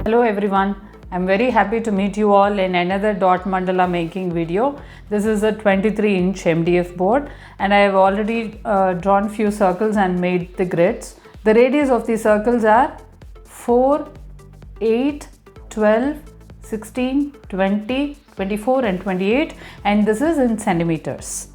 Hello everyone, I'm very happy to meet you all in another Dot Mandala making video. This is a 23-inch MDF board and I have already drawn few circles and made the grids. The radius of these circles are 4, 8, 12, 16, 20, 24 and 28, and this is in centimeters.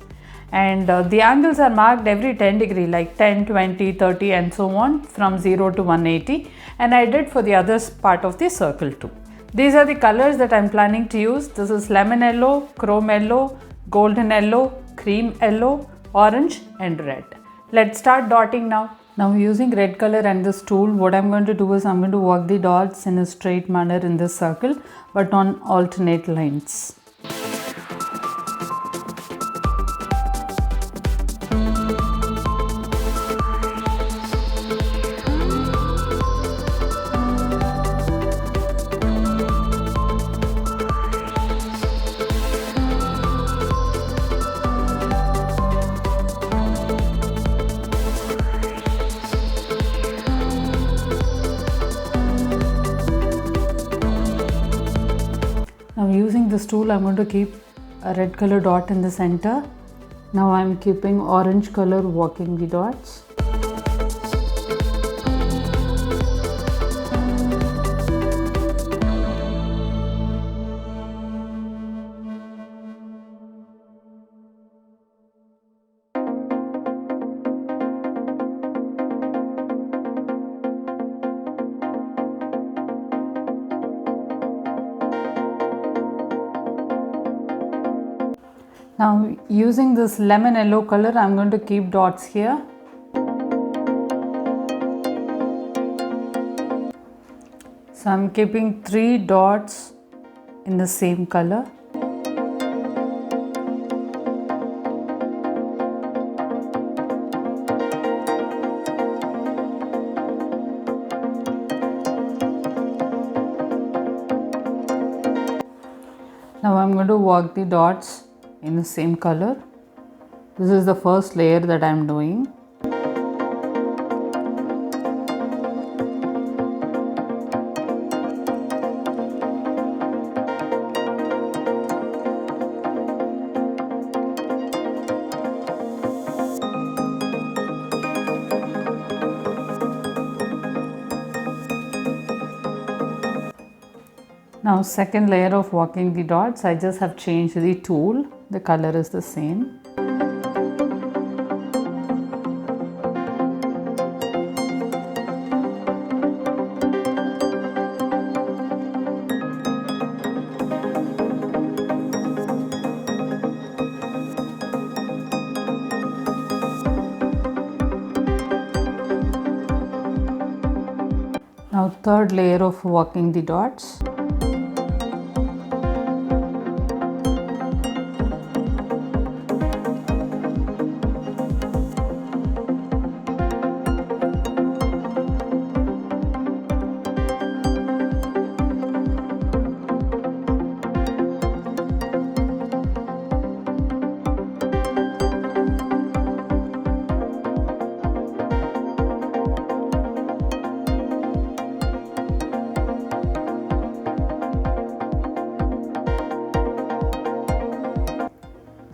And the angles are marked every 10 degree, like 10, 20, 30 and so on, from 0 to 180, and I did for the other part of the circle too. These are the colors that I'm planning to use. This is lemon yellow, chrome yellow, golden yellow, cream yellow, orange and red. Let's start dotting now. Now using red color and this tool, what I'm going to do is I'm going to work the dots in a straight manner in this circle, but on alternate lines. Now using this tool, I'm going to keep a red color dot in the center. Now I'm keeping orange color working the dots. Now using this lemon yellow color, I'm going to keep dots here. So I'm keeping 3 dots in the same color. Now I'm going to work the dots in the same color. This is the first layer that I'm doing. Now second layer of working the dots, I just have changed the tool. The color is the same. Now third layer of working the dots.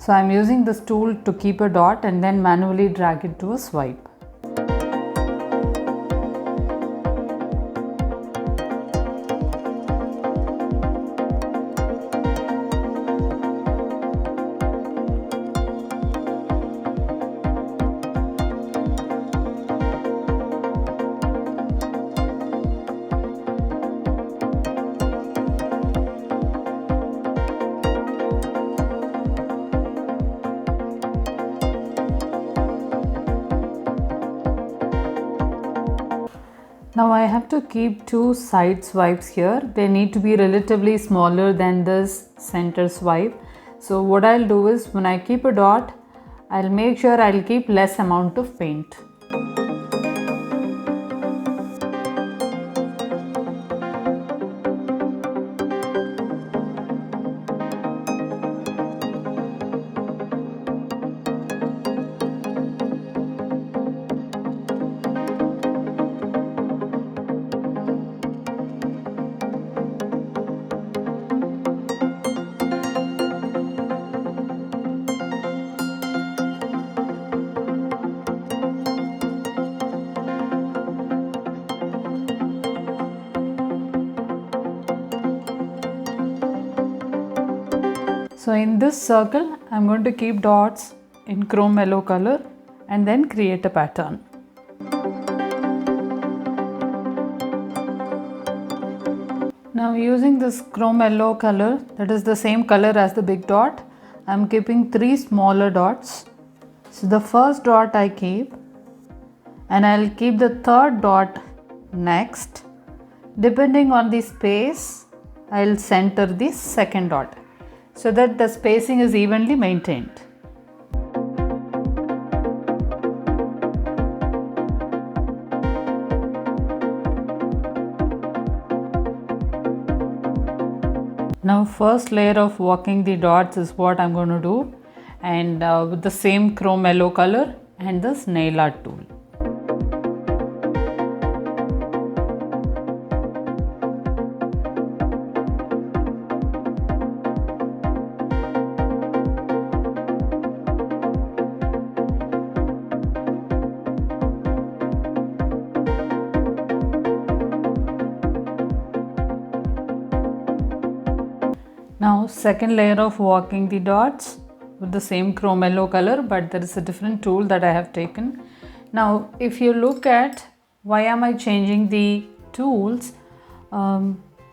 So I'm using this tool to keep a dot and then manually drag it to a swipe. Now I have to keep 2 side swipes here. They need to be relatively smaller than this center swipe. So what I'll do is when I keep a dot, I'll make sure I'll keep less amount of paint. So in this circle, I'm going to keep dots in chrome yellow color and then create a pattern. Now using this chrome yellow color, that is the same color as the big dot, I'm keeping 3 smaller dots. So the first dot I keep, and I'll keep the third dot next. Depending on the space, I'll center the second dot so that the spacing is evenly maintained. Now first layer of walking the dots is what I'm going to do, and with the same chrome yellow color and this nail art tool. Now second layer of walking the dots with the same chrome yellow color, but there is a different tool that I have taken. Now if you look at why am I changing the tools,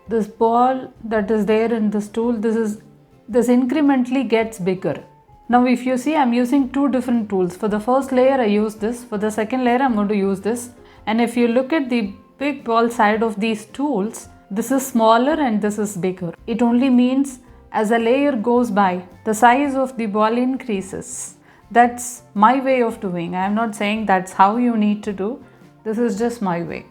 this ball that is there in this tool, this incrementally gets bigger. Now if you see, I'm using 2 different tools. For the first layer I use this, for the second layer I'm going to use this. And if you look at the big ball side of these tools, this is smaller and this is bigger. It only means as a layer goes by, the size of the ball increases. That's my way of doing. I am not saying that's how you need to do. This is just my way.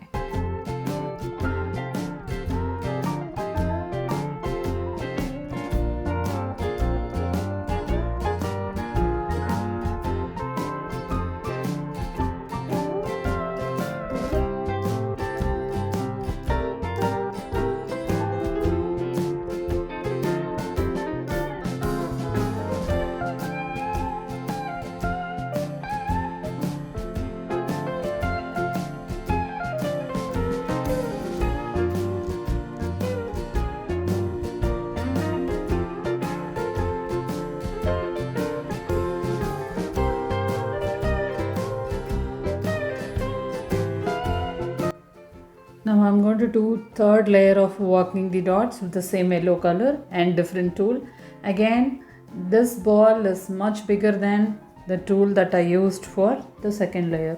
Now I'm going to do third layer of walking the dots with the same yellow color and different tool. Again, this ball is much bigger than the tool that I used for the second layer.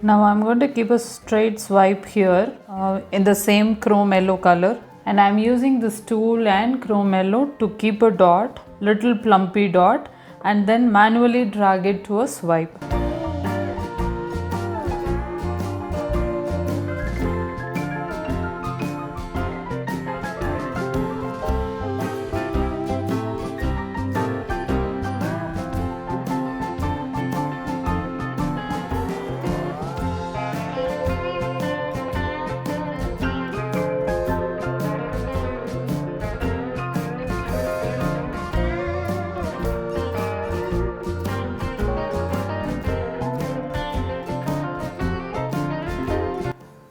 Now I'm going to keep a straight swipe here in the same chrome yellow color, and I'm using this tool and chrome yellow to keep a dot, little plumpy dot, and then manually drag it to a swipe.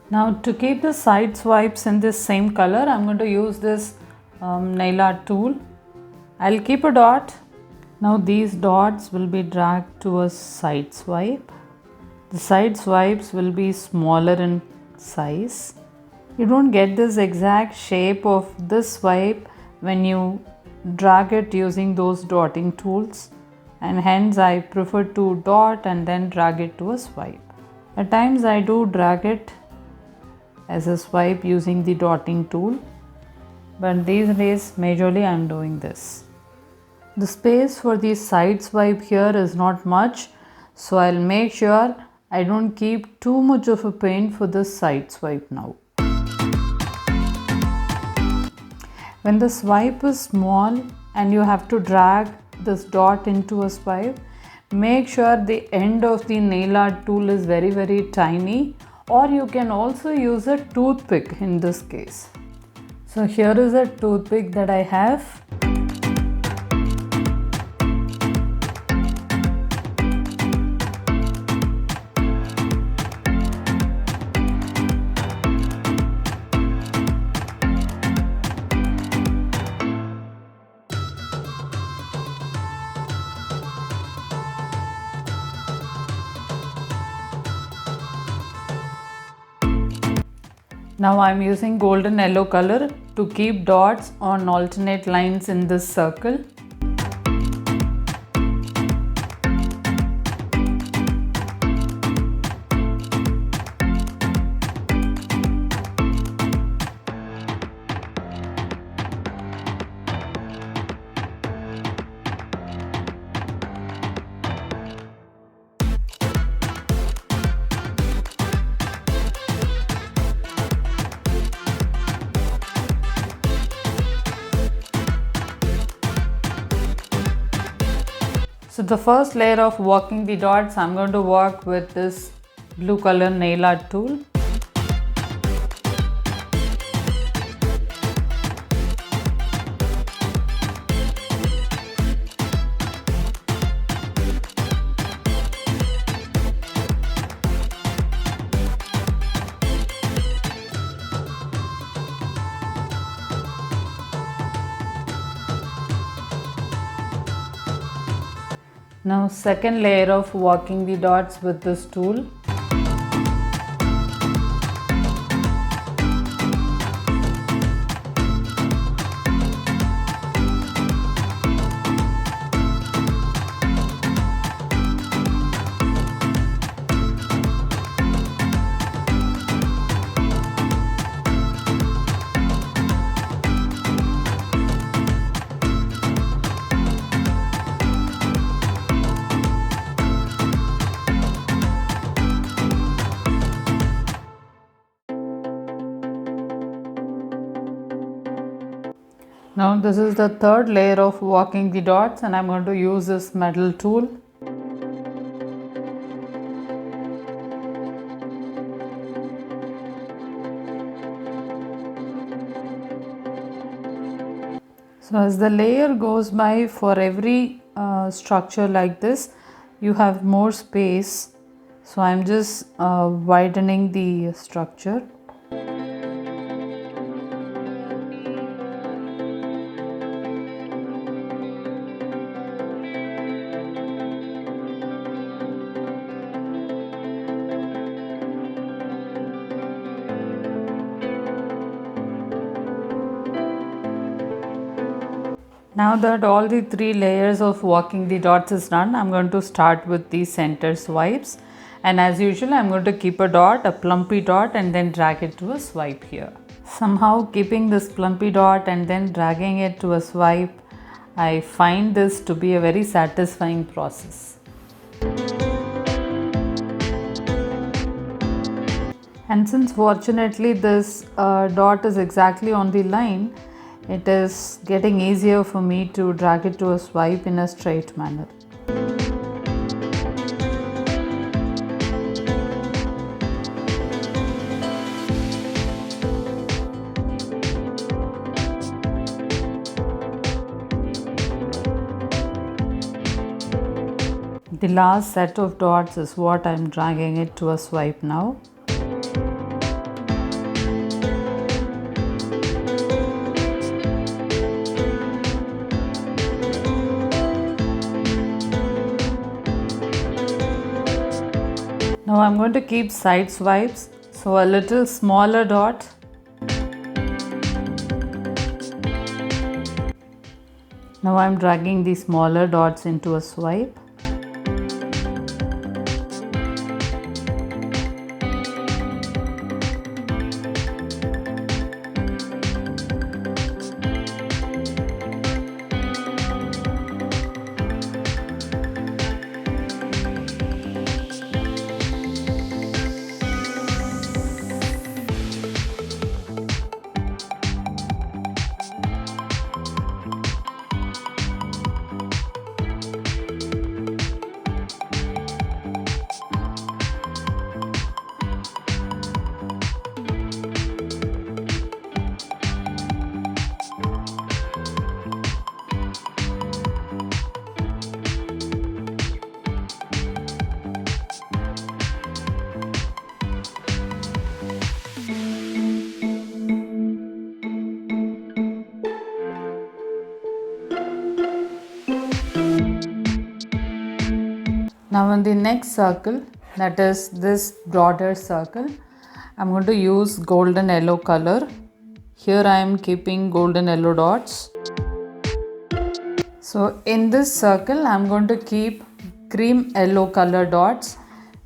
Now to keep the side swipes in this same color, I'm going to use this nail art tool. I'll keep a dot. Now these dots will be dragged to a side swipe. The side swipes will be smaller in size. You don't get this exact shape of this swipe when you drag it using those dotting tools, and hence I prefer to dot and then drag it to a swipe. At times I do drag it as a swipe using the dotting tool, but these days majorly I am doing this. The space for the side swipe here is not much, so I'll make sure I don't keep too much of a paint for this side swipe now. When the swipe is small and you have to drag this dot into a swipe, make sure the end of the nail art tool is very tiny, or you can also use a toothpick in this case. So here is a toothpick that I have. Now I am using golden yellow color to keep dots on alternate lines in this circle. So the first layer of working the dots, I'm going to work with this blue color nail art tool. Now second layer of working the dots with this tool. Now this is the third layer of working the dots, and I'm going to use this metal tool. So as the layer goes by, for every structure like this, you have more space. So I'm just widening the structure. Now that all the three layers of working the dots is done, I'm going to start with the center swipes. And as usual, I'm going to keep a dot, a plumpy dot, and then drag it to a swipe here. Somehow keeping this plumpy dot and then dragging it to a swipe, I find this to be a very satisfying process. And since fortunately this dot is exactly on the line, it is getting easier for me to drag it to a swipe in a straight manner. The last set of dots is what I am dragging it to a swipe now. Now I'm going to keep side swipes, so a little smaller dot. Now I'm dragging the smaller dots into a swipe. Now on the next circle, that is this broader circle, I'm going to use golden yellow color. Here I am keeping golden yellow dots. So in this circle I'm going to keep cream yellow color dots.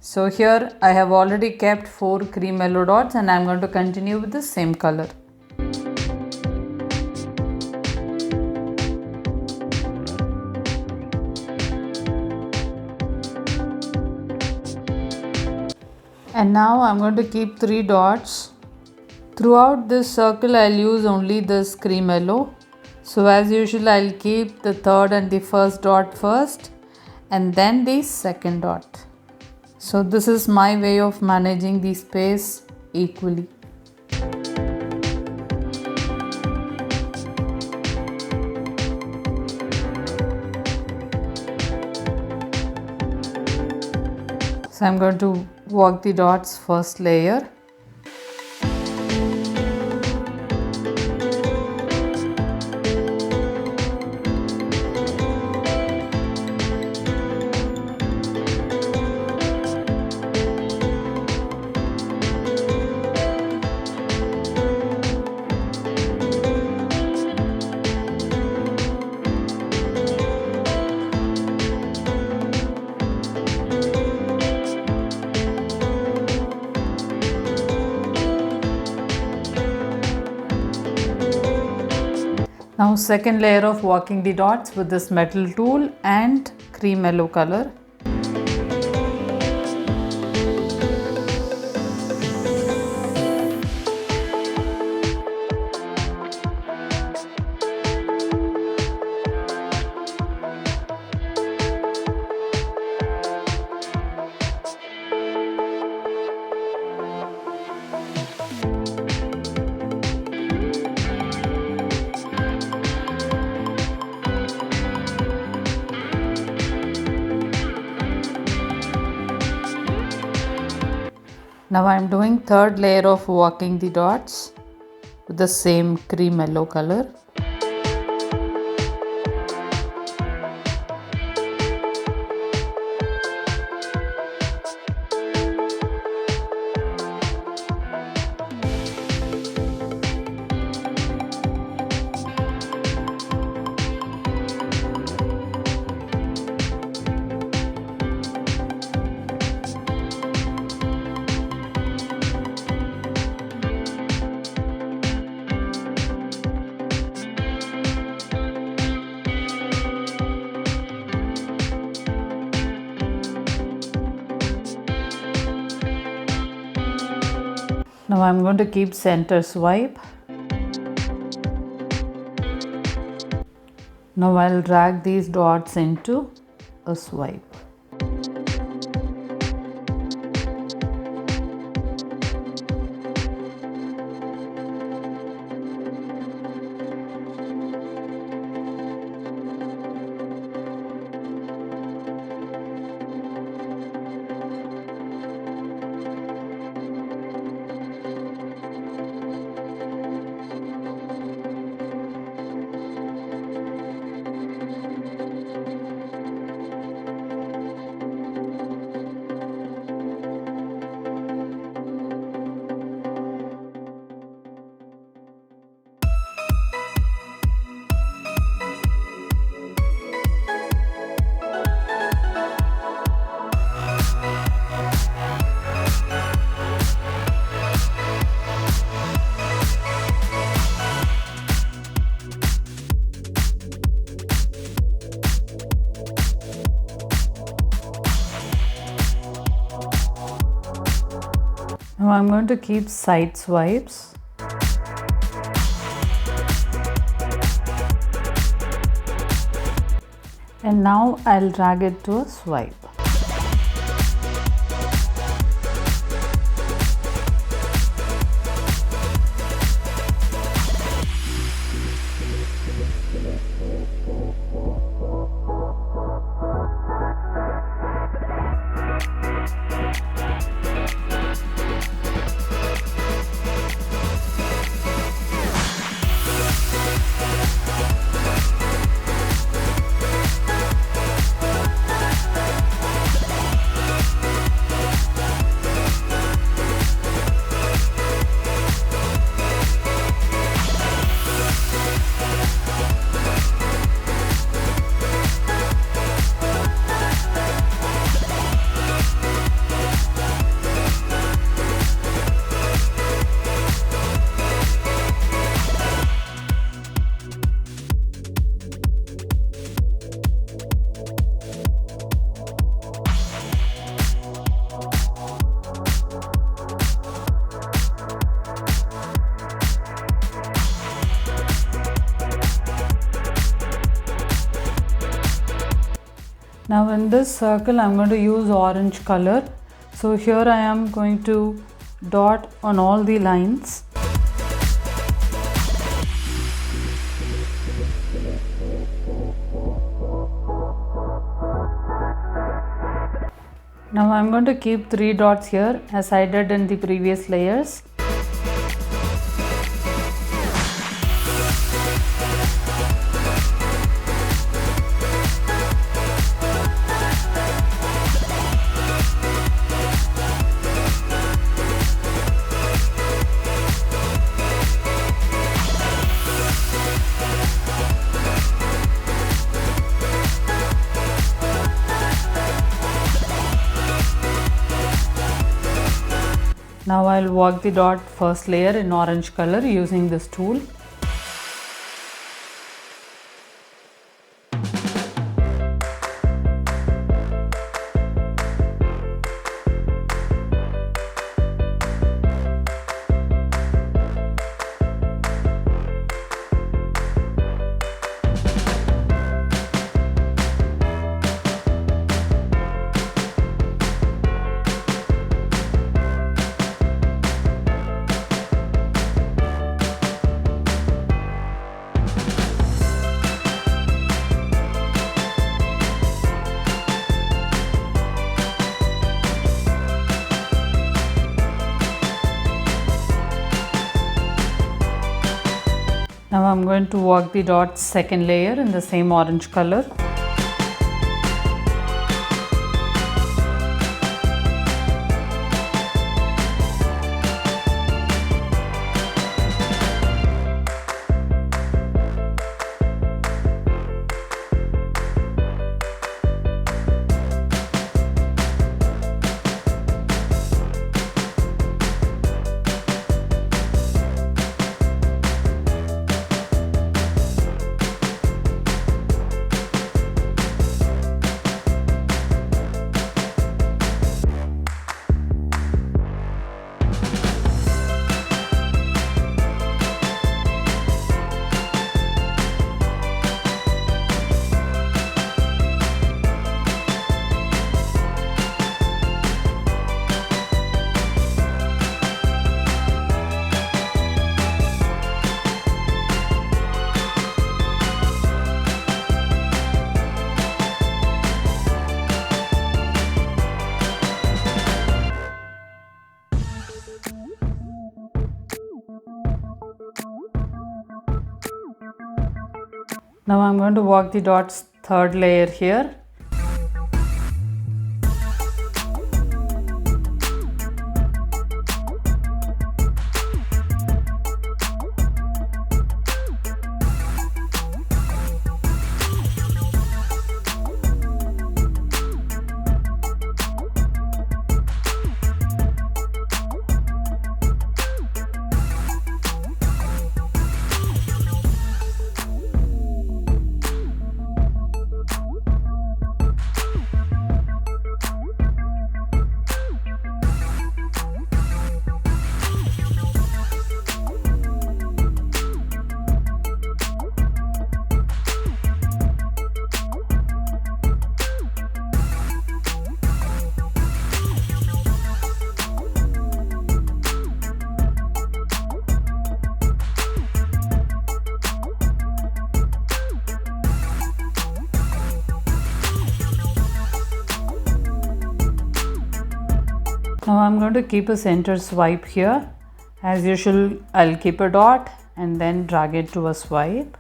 So here I have already kept 4 cream yellow dots and I'm going to continue with the same color. And now I'm going to keep 3 dots. Throughout this circle I'll use only this cream yellow. So as usual I'll keep the third and the first dot first and then the second dot. So this is my way of managing the space equally. So I'm going to work the dots first layer. Now second layer of working the dots with this metal tool and cream yellow color. Now I am doing third layer of working the dots with the same cream yellow color. Now I'm going to keep center swipe. Now I'll drag these dots into a swipe. Now I'm going to keep side swipes. And now I'll drag it to a swipe. Now in this circle I'm going to use orange color. So here I am going to dot on all the lines. Now I'm going to keep 3 dots here as I did in the previous layers. Now I'll work the dot first layer in orange color using this tool. Now I'm going to work the dot's second layer in the same orange color. Now I'm going to work the dot's third layer here. Now I'm going to keep a center swipe here. As usual, I'll keep a dot and then drag it to a swipe.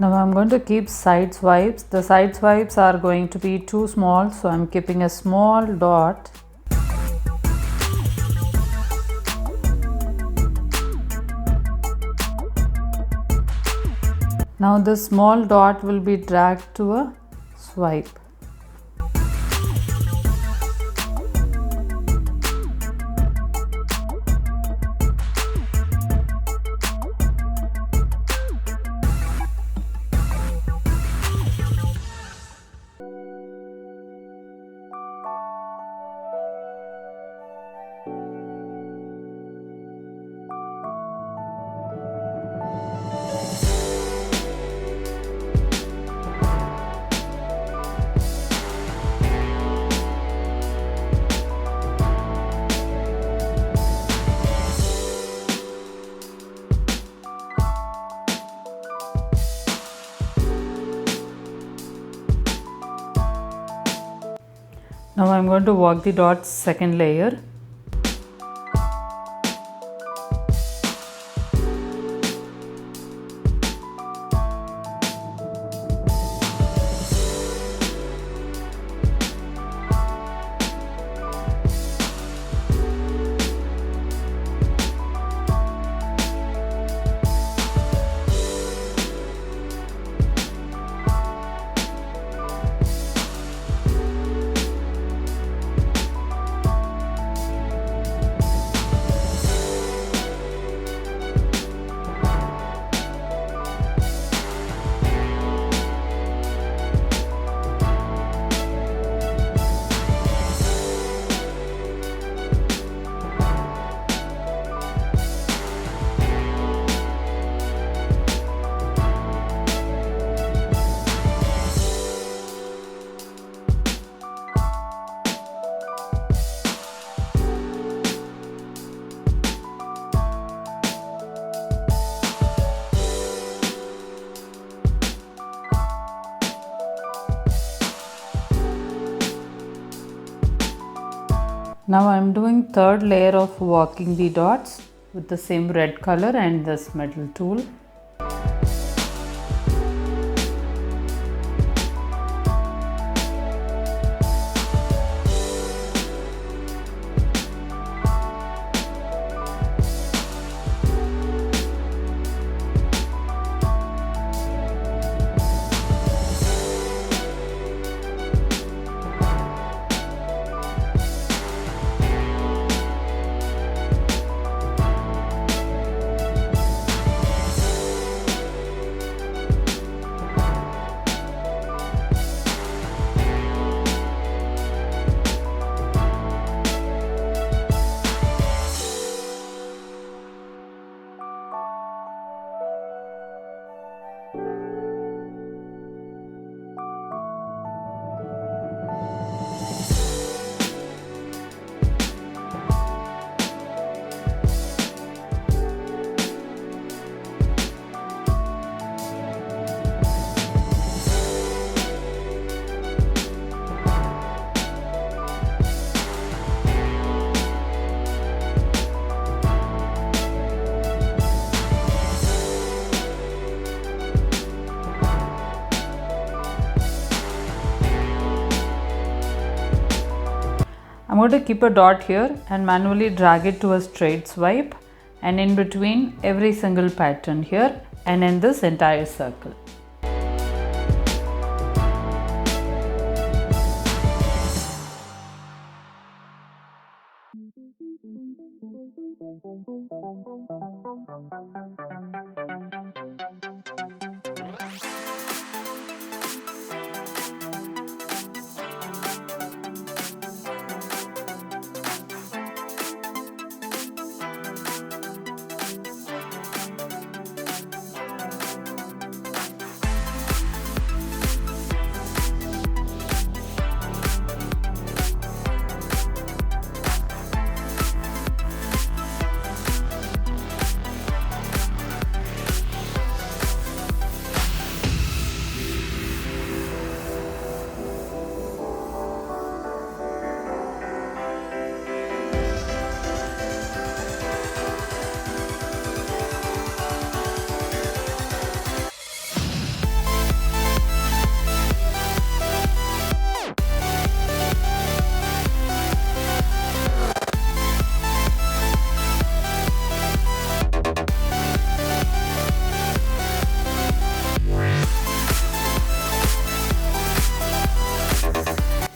Now I'm going to keep side swipes. The side swipes are going to be too small, so I'm keeping a small dot. Now this small dot will be dragged to a swipe. Now I'm going to work the dot's second layer. Now I am doing third layer of working the dots with the same red color and this metal tool. I'm going to keep a dot here and manually drag it to a straight swipe, and in between every single pattern here and in this entire circle.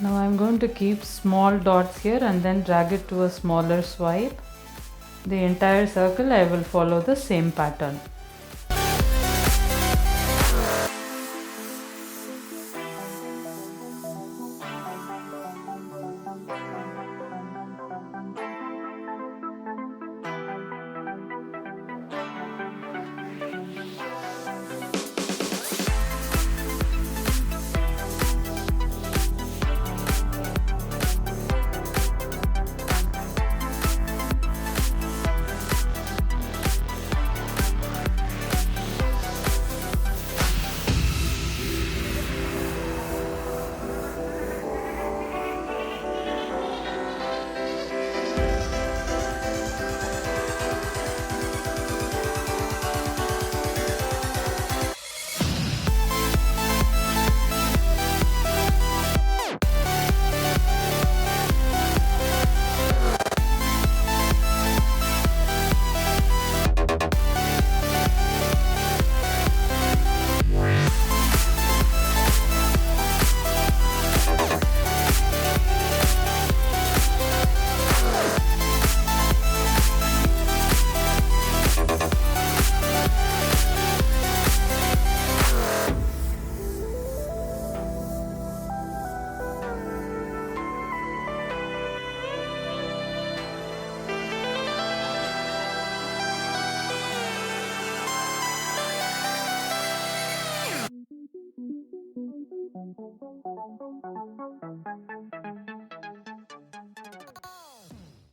Now I'm going to keep small dots here and then drag it to a smaller swipe. The entire circle I will follow the same pattern.